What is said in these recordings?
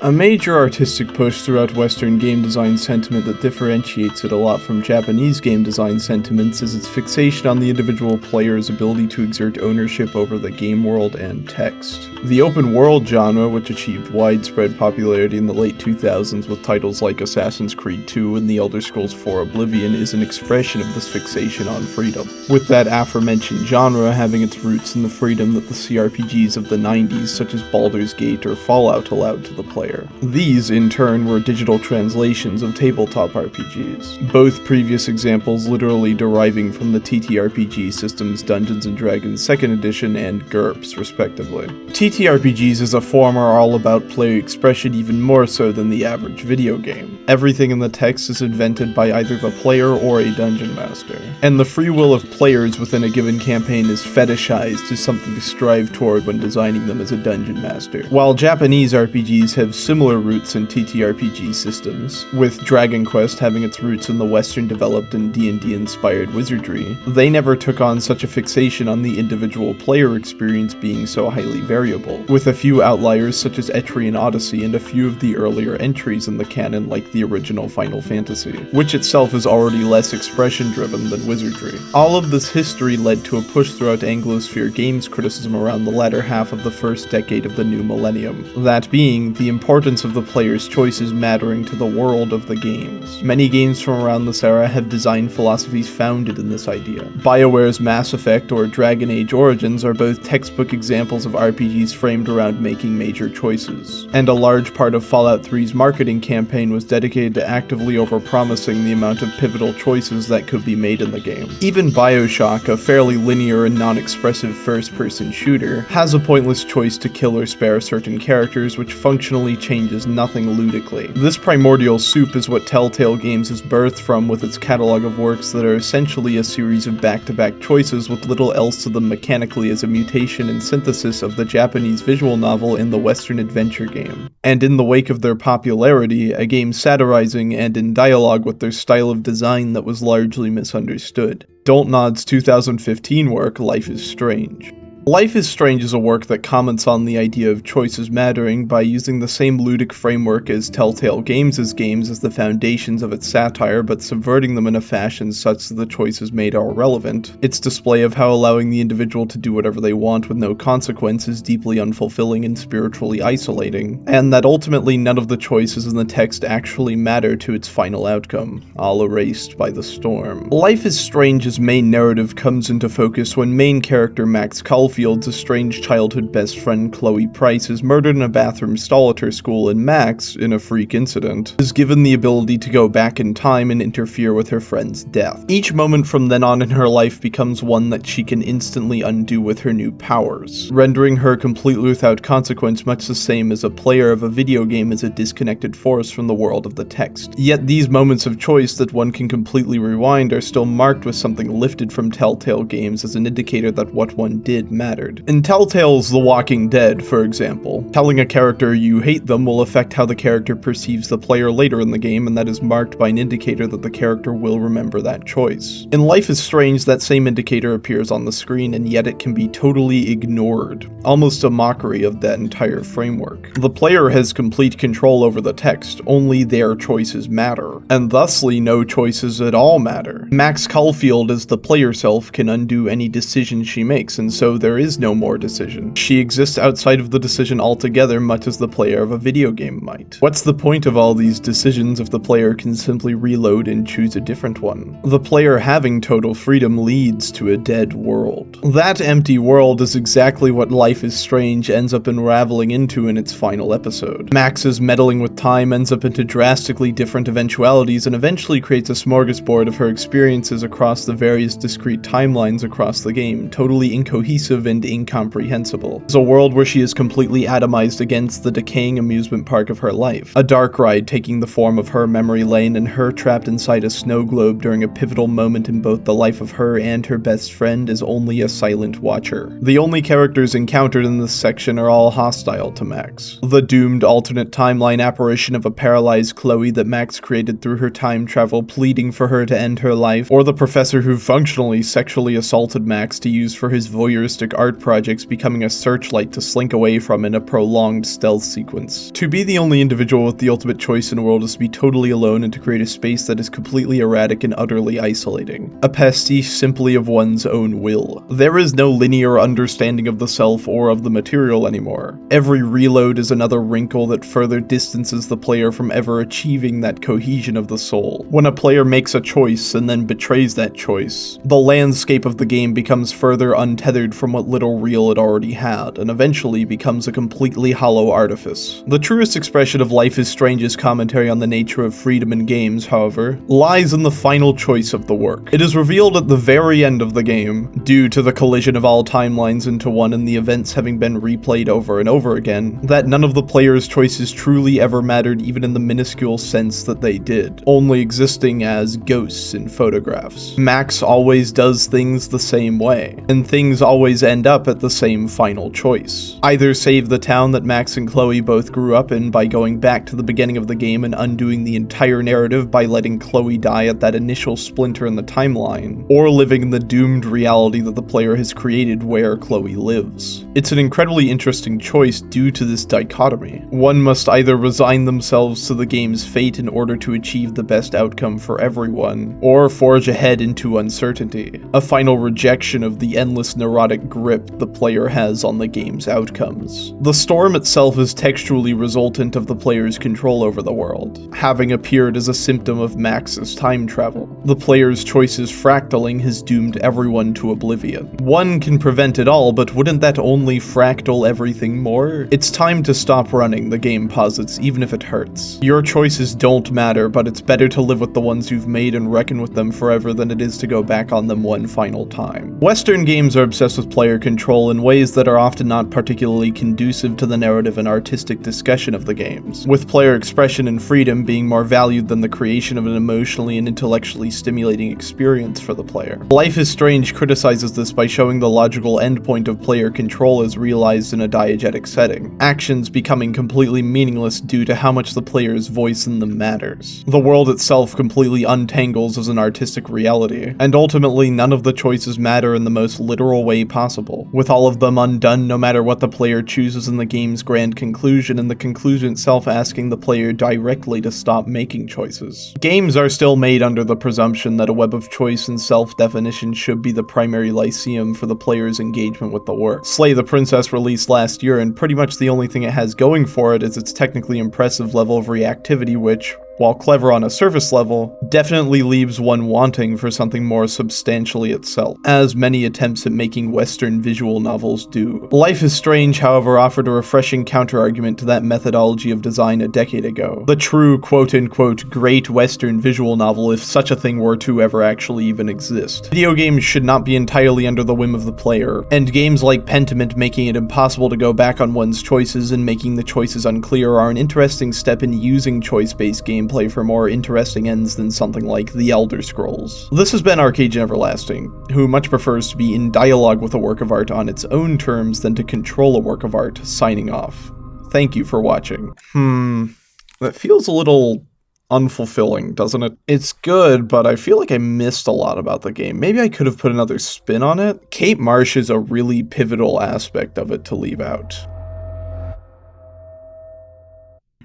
A major artistic push throughout Western game design sentiment that differentiates it a lot from Japanese game design sentiments is its fixation on the individual player's ability to exert ownership over the game world and text. The open world genre, which achieved widespread popularity in the late 2000s with titles like Assassin's Creed 2 and The Elder Scrolls IV Oblivion, is an expression of this fixation on freedom, with that aforementioned genre having its roots in the freedom that the CRPGs of the 90s, such as Baldur's Gate or Fallout, allowed to the player. These, in turn, were digital translations of tabletop RPGs, both previous examples literally deriving from the TTRPG systems Dungeons & Dragons 2nd Edition and GURPS, respectively. TTRPGs as a form are all about player expression even more so than the average video game. Everything in the text is invented by either the player or a dungeon master, and the free will of players within a given campaign is fetishized as something to strive toward when designing them as a dungeon master. While Japanese RPGs have similar roots in TTRPG systems, with Dragon Quest having its roots in the Western-developed and D&D inspired Wizardry, they never took on such a fixation on the individual player experience being so highly variable, with a few outliers such as Etrian Odyssey and a few of the earlier entries in the canon like the original Final Fantasy, which itself is already less expression-driven than Wizardry. All of this history led to a push throughout Anglosphere games criticism around the latter half of the first decade of the new millennium, that being the importance of the player's choices mattering to the world of the games. Many games from around this era have design philosophies founded in this idea. BioWare's Mass Effect or Dragon Age Origins are both textbook examples of RPGs framed around making major choices, and a large part of Fallout 3's marketing campaign was dedicated to actively overpromising the amount of pivotal choices that could be made in the game. Even Bioshock, a fairly linear and non-expressive first-person shooter, has a pointless choice to kill or spare certain characters which functionally changes nothing ludically. This primordial soup is what Telltale Games is birthed from, with its catalog of works that are essentially a series of back-to-back choices with little else to them mechanically as a mutation and synthesis of the Japanese visual novel in the Western adventure game. And in the wake of their popularity, a game satirizing and in dialogue with their style of design that was largely misunderstood. Dontnod's 2015 work, Life is Strange. Life is Strange is a work that comments on the idea of choices mattering by using the same ludic framework as Telltale Games' games as the foundations of its satire, but subverting them in a fashion such that the choices made are relevant. Its display of how allowing the individual to do whatever they want with no consequence is deeply unfulfilling and spiritually isolating, and that ultimately none of the choices in the text actually matter to its final outcome, all erased by the storm. Life is Strange's main narrative comes into focus when main character Max Caulfield's estranged childhood best friend Chloe Price is murdered in a bathroom stall at her school, and Max, in a freak incident, is given the ability to go back in time and interfere with her friend's death. Each moment from then on in her life becomes one that she can instantly undo with her new powers, rendering her completely without consequence, much the same as a player of a video game is a disconnected force from the world of the text. Yet these moments of choice that one can completely rewind are still marked with something lifted from Telltale Games as an indicator that what one did mattered. In Telltale's The Walking Dead, for example, telling a character you hate them will affect how the character perceives the player later in the game, and that is marked by an indicator that the character will remember that choice. In Life is Strange, that same indicator appears on the screen, and yet it can be totally ignored, almost a mockery of that entire framework. The player has complete control over the text, only their choices matter, and thusly no choices at all matter. Max Caulfield as the player self can undo any decision she makes, and so there is no more decision. She exists outside of the decision altogether, much as the player of a video game might. What's the point of all these decisions if the player can simply reload and choose a different one? The player having total freedom leads to a dead world. That empty world is exactly what Life is Strange ends up unraveling into in its final episode. Max's meddling with time ends up into drastically different eventualities and eventually creates a smorgasbord of her experiences across the various discrete timelines across the game, totally incohesive and incomprehensible. It's a world where she is completely atomized against the decaying amusement park of her life. A dark ride taking the form of her memory lane and her trapped inside a snow globe during a pivotal moment in both the life of her and her best friend as only a silent watcher. The only characters encountered in this section are all hostile to Max. The doomed alternate timeline apparition of a paralyzed Chloe that Max created through her time travel pleading for her to end her life, or the professor who functionally sexually assaulted Max to use for his voyeuristic generic art projects becoming a searchlight to slink away from in a prolonged stealth sequence. To be the only individual with the ultimate choice in a world is to be totally alone and to create a space that is completely erratic and utterly isolating. A pastiche simply of one's own will. There is no linear understanding of the self or of the material anymore. Every reload is another wrinkle that further distances the player from ever achieving that cohesion of the soul. When a player makes a choice and then betrays that choice, the landscape of the game becomes further untethered from what little real it already had, and eventually becomes a completely hollow artifice. The truest expression of Life is Strange's commentary on the nature of freedom in games, however, lies in the final choice of the work. It is revealed at the very end of the game, due to the collision of all timelines into one and the events having been replayed over and over again, that none of the player's choices truly ever mattered even in the minuscule sense that they did, only existing as ghosts in photographs. Max always does things the same way, and things always end up at the same final choice. Either save the town that Max and Chloe both grew up in by going back to the beginning of the game and undoing the entire narrative by letting Chloe die at that initial splinter in the timeline, or living in the doomed reality that the player has created where Chloe lives. It's an incredibly interesting choice due to this dichotomy. One must either resign themselves to the game's fate in order to achieve the best outcome for everyone, or forge ahead into uncertainty, a final rejection of the endless neurotic grip the player has on the game's outcomes. The storm itself is textually resultant of the player's control over the world, having appeared as a symptom of Max's time travel. The player's choices fractaling has doomed everyone to oblivion. One can prevent it all, but wouldn't that only fractal everything more? It's time to stop running, the game posits, even if it hurts. Your choices don't matter, but it's better to live with the ones you've made and reckon with them forever than it is to go back on them one final time. Western games are obsessed with player control in ways that are often not particularly conducive to the narrative and artistic discussion of the games, with player expression and freedom being more valued than the creation of an emotionally and intellectually stimulating experience for the player. Life is Strange criticizes this by showing the logical endpoint of player control as realized in a diegetic setting, actions becoming completely meaningless due to how much the player's voice in them matters. The world itself completely untangles as an artistic reality, and ultimately none of the choices matter in the most literal way possible, with all of them undone no matter what the player chooses in the game's grand conclusion, and the conclusion itself asking the player directly to stop making choices. Games are still made under the presumption that a web of choice and self-definition should be the primary lyceum for the player's engagement with the work. Slay the Princess released last year, and pretty much the only thing it has going for it is its technically impressive level of reactivity, which, while clever on a surface level, definitely leaves one wanting for something more substantially itself, as many attempts at making Western visual novels do. Life is Strange, however, offered a refreshing counterargument to that methodology of design a decade ago. The true quote-unquote great Western visual novel, if such a thing were to ever actually even exist. Video games should not be entirely under the whim of the player, and games like Pentiment making it impossible to go back on one's choices and making the choices unclear are an interesting step in using choice-based gameplay for more interesting ends than something like The Elder Scrolls. This has been Arcade Everlasting, who much prefers to be in dialogue with a work of art on its own terms than to control a work of art, signing off. Thank you for watching. That feels a little unfulfilling, doesn't it? It's good, but I feel like I missed a lot about the game. Maybe I could have put another spin on it. Kate Marsh is a really pivotal aspect of it to leave out.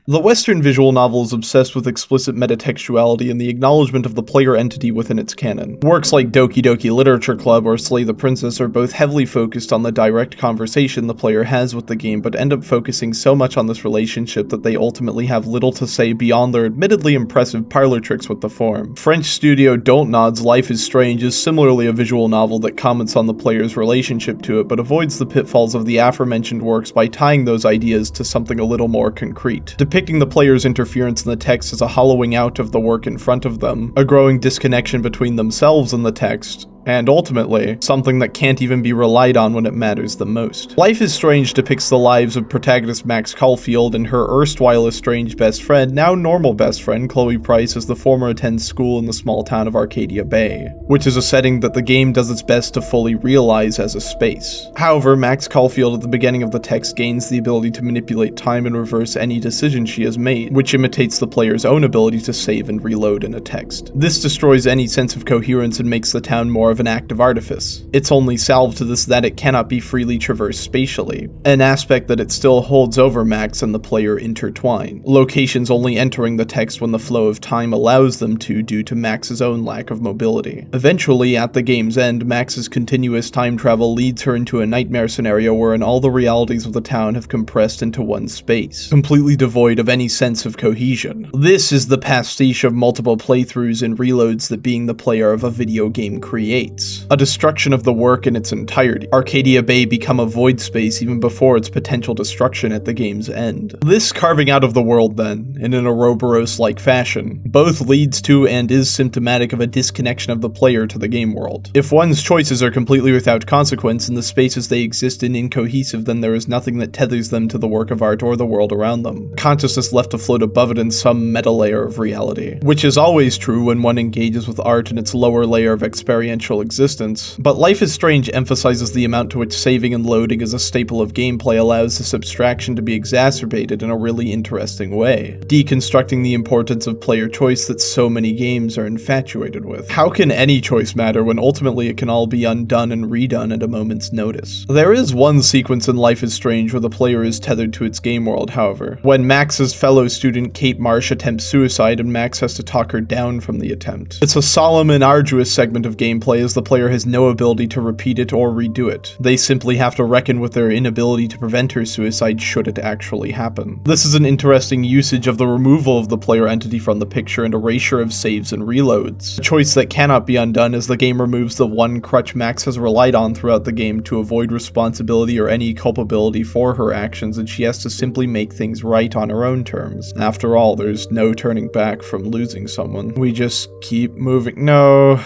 The Western visual novel is obsessed with explicit metatextuality and the acknowledgement of the player entity within its canon. Works like Doki Doki Literature Club or Slay the Princess are both heavily focused on the direct conversation the player has with the game, but end up focusing so much on this relationship that they ultimately have little to say beyond their admittedly impressive parlor tricks with the form. French studio Dontnod's Life is Strange is similarly a visual novel that comments on the player's relationship to it, but avoids the pitfalls of the aforementioned works by tying those ideas to something a little more concrete. Depicting the player's interference in the text as a hollowing out of the work in front of them, a growing disconnection between themselves and the text, and ultimately, something that can't even be relied on when it matters the most. Life is Strange depicts the lives of protagonist Max Caulfield and her erstwhile estranged best friend, now normal best friend, Chloe Price, as the former attends school in the small town of Arcadia Bay, which is a setting that the game does its best to fully realize as a space. However, Max Caulfield at the beginning of the text gains the ability to manipulate time and reverse any decision she has made, which imitates the player's own ability to save and reload in a text. This destroys any sense of coherence and makes the town more of of an act of artifice. Its only salve to this is that it cannot be freely traversed spatially, an aspect that it still holds over Max and the player intertwine, locations only entering the text when the flow of time allows them to due to Max's own lack of mobility. Eventually, at the game's end, Max's continuous time travel leads her into a nightmare scenario wherein all the realities of the town have compressed into one space, completely devoid of any sense of cohesion. This is the pastiche of multiple playthroughs and reloads that being the player of a video game creates. A destruction of the work in its entirety. Arcadia Bay become a void space even before its potential destruction at the game's end. This carving out of the world then, in an Ouroboros-like fashion, both leads to and is symptomatic of a disconnection of the player to the game world. If one's choices are completely without consequence and the spaces they exist in incohesive, then there is nothing that tethers them to the work of art or the world around them. Consciousness left to float above it in some meta layer of reality, which is always true when one engages with art in its lower layer of experiential existence, but Life is Strange emphasizes the amount to which saving and loading as a staple of gameplay allows this abstraction to be exacerbated in a really interesting way, deconstructing the importance of player choice that so many games are infatuated with. How can any choice matter when ultimately it can all be undone and redone at a moment's notice? There is one sequence in Life is Strange where the player is tethered to its game world, however, when Max's fellow student Kate Marsh attempts suicide and Max has to talk her down from the attempt. It's a solemn and arduous segment of gameplay as the player has no ability to repeat it or redo it. They simply have to reckon with their inability to prevent her suicide should it actually happen. This is an interesting usage of the removal of the player entity from the picture and erasure of saves and reloads, a choice that cannot be undone as the game removes the one crutch Max has relied on throughout the game to avoid responsibility or any culpability for her actions, and she has to simply make things right on her own terms. After all, there's no turning back from losing someone. We just keep moving. No.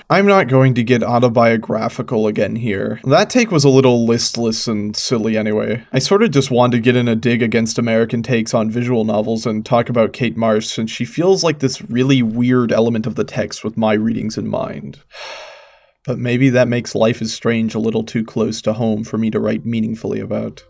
I'm not going to get autobiographical again here. That take was a little listless and silly anyway. I sort of just wanted to get in a dig against American takes on visual novels and talk about Kate Marsh since she feels like this really weird element of the text with my readings in mind. But maybe that makes Life is Strange a little too close to home for me to write meaningfully about.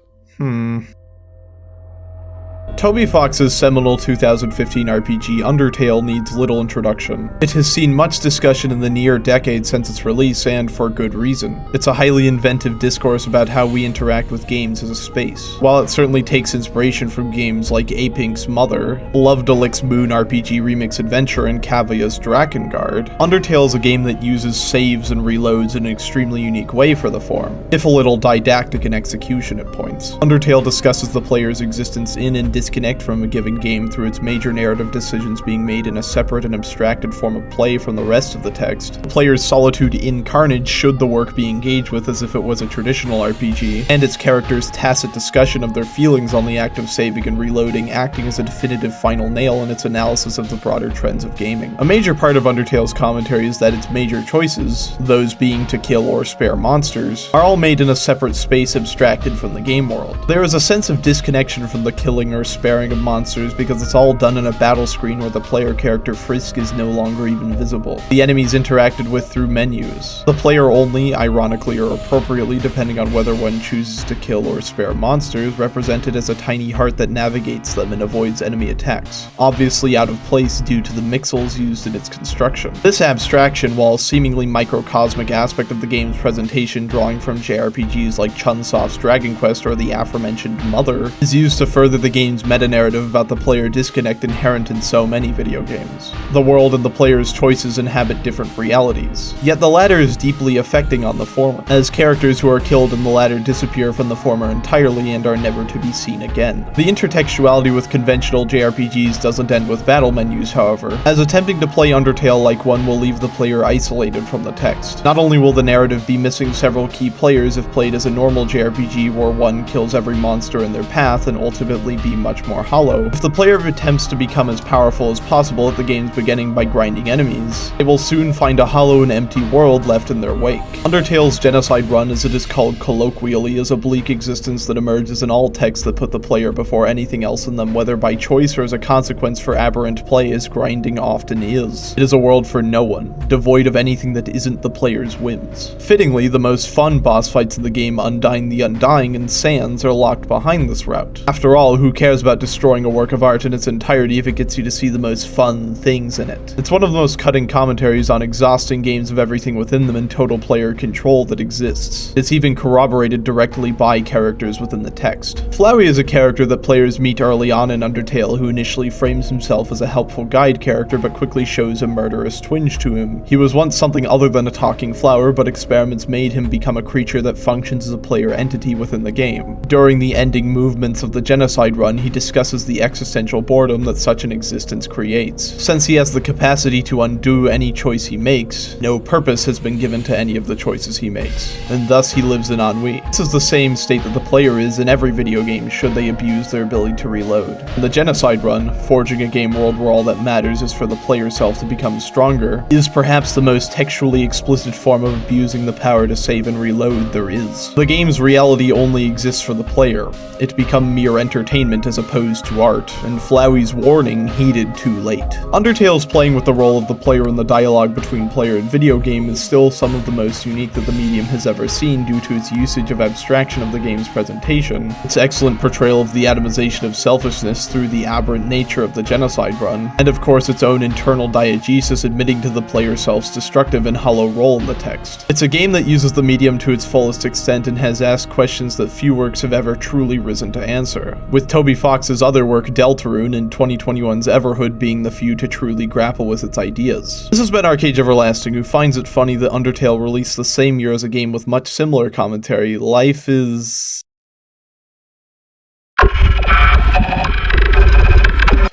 Toby Fox's seminal 2015 RPG Undertale needs little introduction. It has seen much discussion in the near decade since its release, and for good reason. It's a highly inventive discourse about how we interact with games as a space. While it certainly takes inspiration from games like Apink's Mother, Love-de-Lic's Moon RPG Remix Adventure, and Kavia's Drakengard, Undertale is a game that uses saves and reloads in an extremely unique way for the form, if a little didactic in execution at points. Undertale discusses the player's existence in and disconnect from a given game through its major narrative decisions being made in a separate and abstracted form of play from the rest of the text, the player's solitude in carnage should the work be engaged with as if it was a traditional RPG, and its characters' tacit discussion of their feelings on the act of saving and reloading acting as a definitive final nail in its analysis of the broader trends of gaming. A major part of Undertale's commentary is that its major choices, those being to kill or spare monsters, are all made in a separate space abstracted from the game world. There is a sense of disconnection from the killing or sparing of monsters because it's all done in a battle screen where the player character Frisk is no longer even visible. The enemies interacted with through menus. The player only, ironically or appropriately depending on whether one chooses to kill or spare monsters, represented as a tiny heart that navigates them and avoids enemy attacks, obviously out of place due to the mixels used in its construction. This abstraction, while a seemingly microcosmic aspect of the game's presentation drawing from JRPGs like Chunsoft's Dragon Quest or the aforementioned Mother, is used to further the game's meta-narrative about the player disconnect inherent in so many video games. The world and the player's choices inhabit different realities, yet the latter is deeply affecting on the former, as characters who are killed in the latter disappear from the former entirely and are never to be seen again. The intertextuality with conventional JRPGs doesn't end with battle menus, however, as attempting to play Undertale like one will leave the player isolated from the text. Not only will the narrative be missing several key players if played as a normal JRPG where one kills every monster in their path and ultimately be much more hollow, if the player attempts to become as powerful as possible at the game's beginning by grinding enemies, they will soon find a hollow and empty world left in their wake. Undertale's Genocide run, as it is called colloquially, is a bleak existence that emerges in all texts that put the player before anything else in them, whether by choice or as a consequence for aberrant play, as grinding often is. It is a world for no one, devoid of anything that isn't the player's whims. Fittingly, the most fun boss fights in the game, Undying the Undying and Sans, are locked behind this route. After all, who cares cares about destroying a work of art in its entirety if it gets you to see the most fun things in it. It's one of the most cutting commentaries on exhausting games of everything within them and total player control that exists. It's even corroborated directly by characters within the text. Flowey is a character that players meet early on in Undertale who initially frames himself as a helpful guide character but quickly shows a murderous twinge to him. He was once something other than a talking flower, but experiments made him become a creature that functions as a player entity within the game. During the ending movements of the Genocide run, he discusses the existential boredom that such an existence creates. Since he has the capacity to undo any choice he makes, no purpose has been given to any of the choices he makes, and thus he lives in ennui. This is the same state that the player is in every video game should they abuse their ability to reload. In the Genocide run, forging a game world where all that matters is for the player self to become stronger, is perhaps the most textually explicit form of abusing the power to save and reload there is. The game's reality only exists for the player. It become mere entertainment as opposed to art, and Flowey's warning heeded too late. Undertale's playing with the role of the player in the dialogue between player and video game is still some of the most unique that the medium has ever seen due to its usage of abstraction of the game's presentation, its excellent portrayal of the atomization of selfishness through the aberrant nature of the Genocide run, and of course its own internal diegesis admitting to the player's self-destructive and hollow role in the text. It's a game that uses the medium to its fullest extent and has asked questions that few works have ever truly risen to answer, with Toby Fox's other work Deltarune and 2021's Everhood being the few to truly grapple with its ideas. This has been Arcade Everlasting, who finds it funny that Undertale released the same year as a game with much similar commentary. Life is...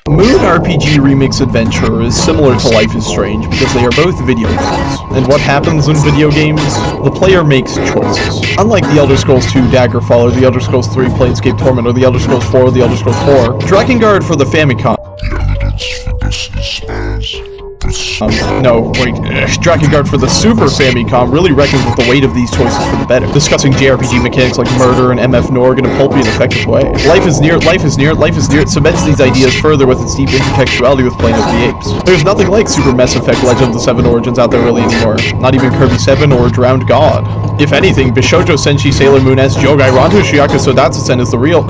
Moon RPG Remix Adventure is similar to Life is Strange because they are both video games. And what happens in video games? The player makes choices. Unlike The Elder Scrolls 2 Daggerfall or The Elder Scrolls 3 Planescape Torment or The Elder Scrolls 4 or The Elder Scrolls 4, Drakengard for the Famicom. Drakengard for the Super Famicom really reckons with the weight of these choices for the better, discussing JRPG mechanics like murder and MF Norg in a pulpy and effective way. Life is Near it cements these ideas further with its deep intertextuality with Planet of the Apes. There's nothing like Super Mass Effect Legend of the Seven Origins out there really anymore, not even Kirby 7 or Drowned God. If anything, Bishojo Senshi Sailor Moon S Jogai Ranto Shiaka Sodatsu-sen is the real...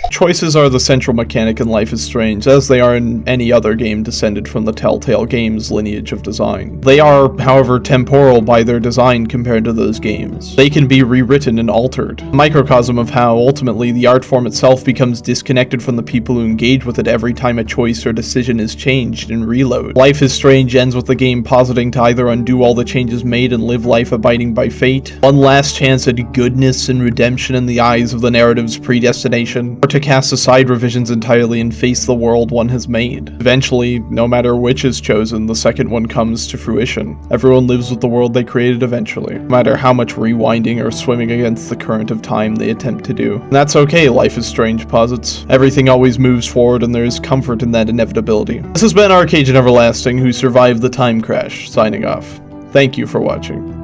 Choices are the central mechanic in Life is Strange, as they are in any other game descended from the Telltale Games lineage of design. They are, however, temporal by their design compared to those games. They can be rewritten and altered, a microcosm of how, ultimately, the art form itself becomes disconnected from the people who engage with it every time a choice or decision is changed in Reload. Life is Strange ends with the game positing to either undo all the changes made and live life abiding by fate, one last chance at goodness and redemption in the eyes of the narrative's predestination, or to cast aside revisions entirely and face the world one has made. Eventually, no matter which is chosen, the second one comes to fruition. Everyone lives with the world they created eventually, no matter how much rewinding or swimming against the current of time they attempt to do. And that's okay, Life is Strange posits. Everything always moves forward and there is comfort in that inevitability. This has been Arcade Everlasting, who survived the time crash, signing off. Thank you for watching.